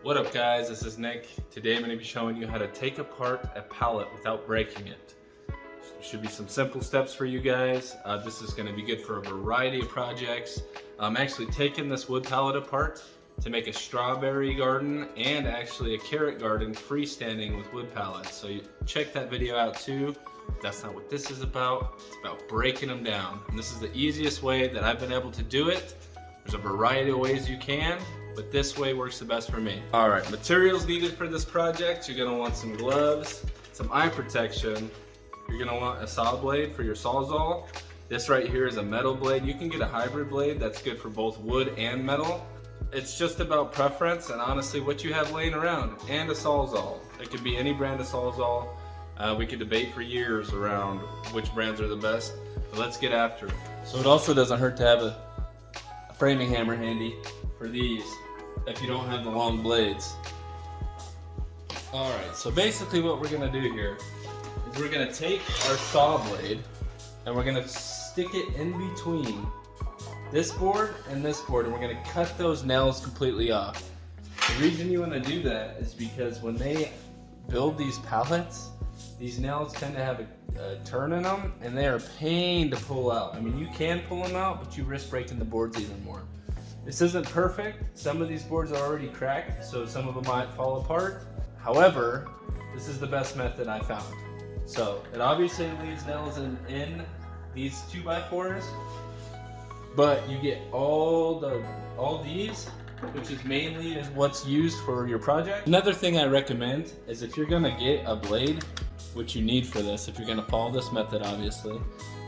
What up guys, this is Nick. Today I'm going to be showing you how to take apart a pallet without breaking it. Should be some simple steps for you guys. This is going to be good for a variety of projects. I'm actually taking this wood pallet apart to make a strawberry garden and actually a carrot garden freestanding with wood pallets. So you check that video out too. That's not what this is about. It's about breaking them down. And this is the easiest way that I've been able to do it. There's a variety of ways you can, but this way works the best for me. All right, materials needed for this project. You're gonna want some gloves, some eye protection. You're gonna want a saw blade for your sawzall. This right here is a metal blade. You can get a hybrid blade that's good for both wood and metal. It's just about preference and honestly what you have laying around, and a sawzall. It could be any brand of sawzall. We could debate for years around which brands are the best, but let's get after it. So it also doesn't hurt to have a framing hammer handy for these if you don't have the long blades. Alright, so basically what we're going to do here is we're going to take our saw blade and we're going to stick it in between this board and this board, and we're going to cut those nails completely off. The reason you want to do that is because when they build these pallets, these nails tend to have a turn in them, and they are a pain to pull out. I mean, you can pull them out, but you risk breaking the boards even more. This isn't perfect. Some of these boards are already cracked, so some of them might fall apart. However, this is the best method I found. So it obviously leaves nails in these 2x4s, but you get all these, which is mainly what's used for your project. Another thing I recommend is if you're gonna get a blade, which you need for this, if you're gonna follow this method, obviously,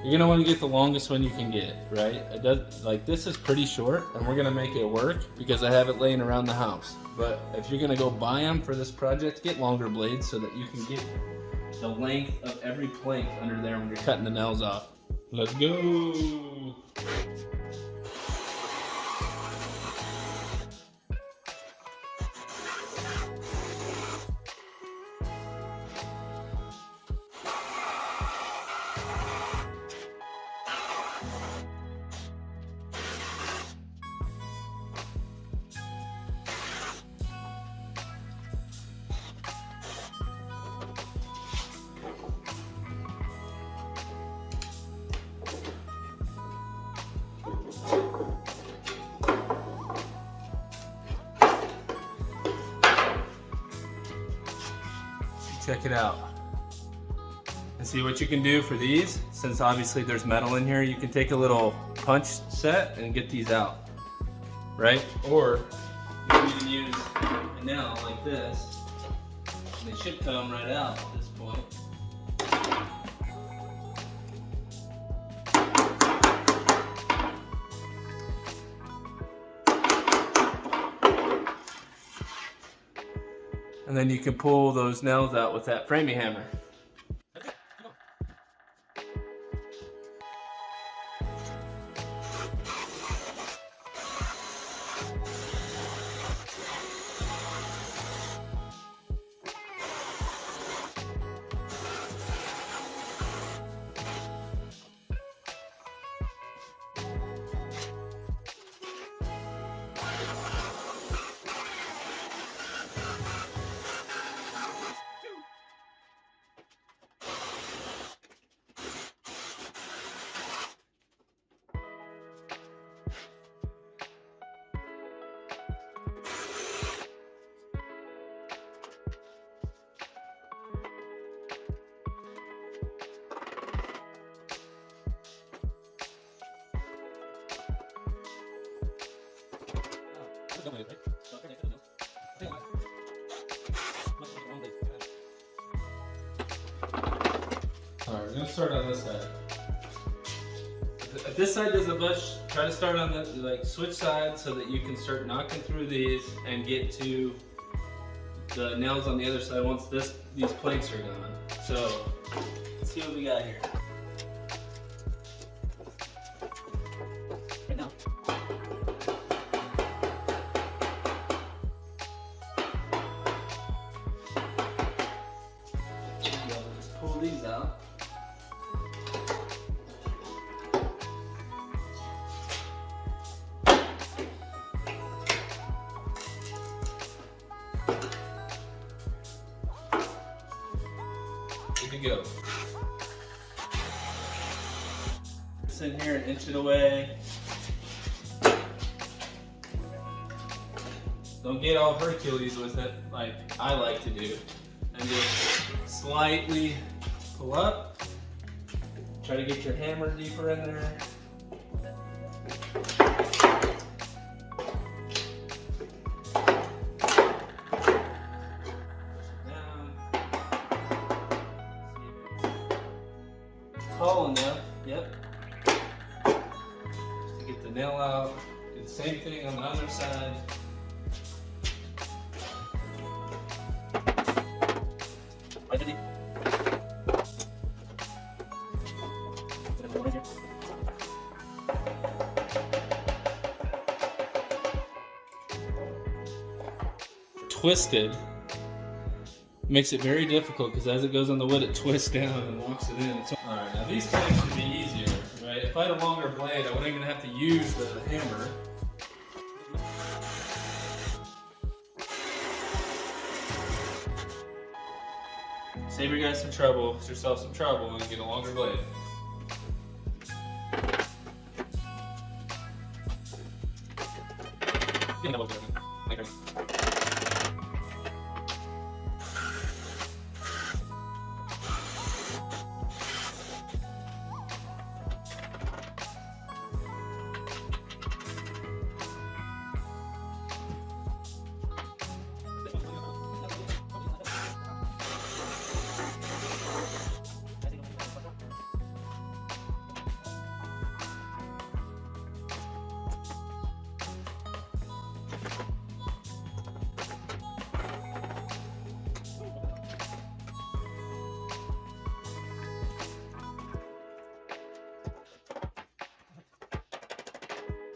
you're gonna want to get the longest one you can get, right? It does, like, this is pretty short, and we're gonna make it work because I have it laying around the house. But if you're gonna go buy them for this project, get longer blades so that you can get the length of every plank under there when you're cutting the nails off. Let's go. Check it out and see what you can do for these. Since obviously there's metal in here, you can take a little punch set and get these out, right? Or you can even use a nail like this, and they should come right out at this point. And then you can pull those nails out with that framing hammer. Alright, we're going to start on this side. If this side doesn't budge, try to start on the, like, switch sides so that you can start knocking through these and get to the nails on the other side once these planks are gone. So, let's see what we got here. Right now. Just pull these out. to go. This in here and inch it away. Don't get all Hercules with it like I like to do. And just slightly pull up. Try to get your hammer deeper in there. Tall enough, yep. Just to get the nail out. Do the same thing on the other side. Twisted makes it very difficult because as it goes on the wood, it twists down and locks it in. All right, now these planks should be easier, right? If I had a longer blade, I wouldn't even have to use the hammer. Save your guys some trouble, save yourself some trouble, and get a longer blade.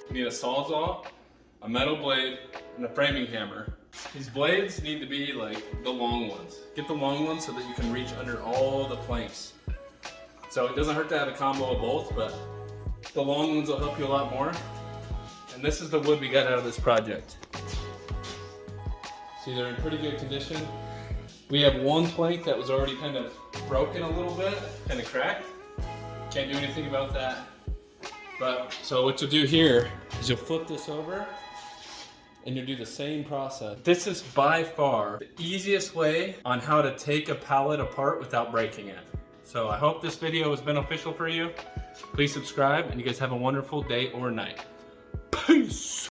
You need a sawzall, a metal blade, and a framing hammer. These blades need to be like the long ones. Get the long ones so that you can reach under all the planks. So it doesn't hurt to have a combo of both, but the long ones will help you a lot more. And this is the wood we got out of this project. See, they're in pretty good condition. We have one plank that was already kind of broken a little bit, kind of cracked. Can't do anything about that. But, so what you'll do here is you'll flip this over and you'll do the same process. This is by far the easiest way on how to take a pallet apart without breaking it. So I hope this video was beneficial for you. Please subscribe and you guys have a wonderful day or night. Peace!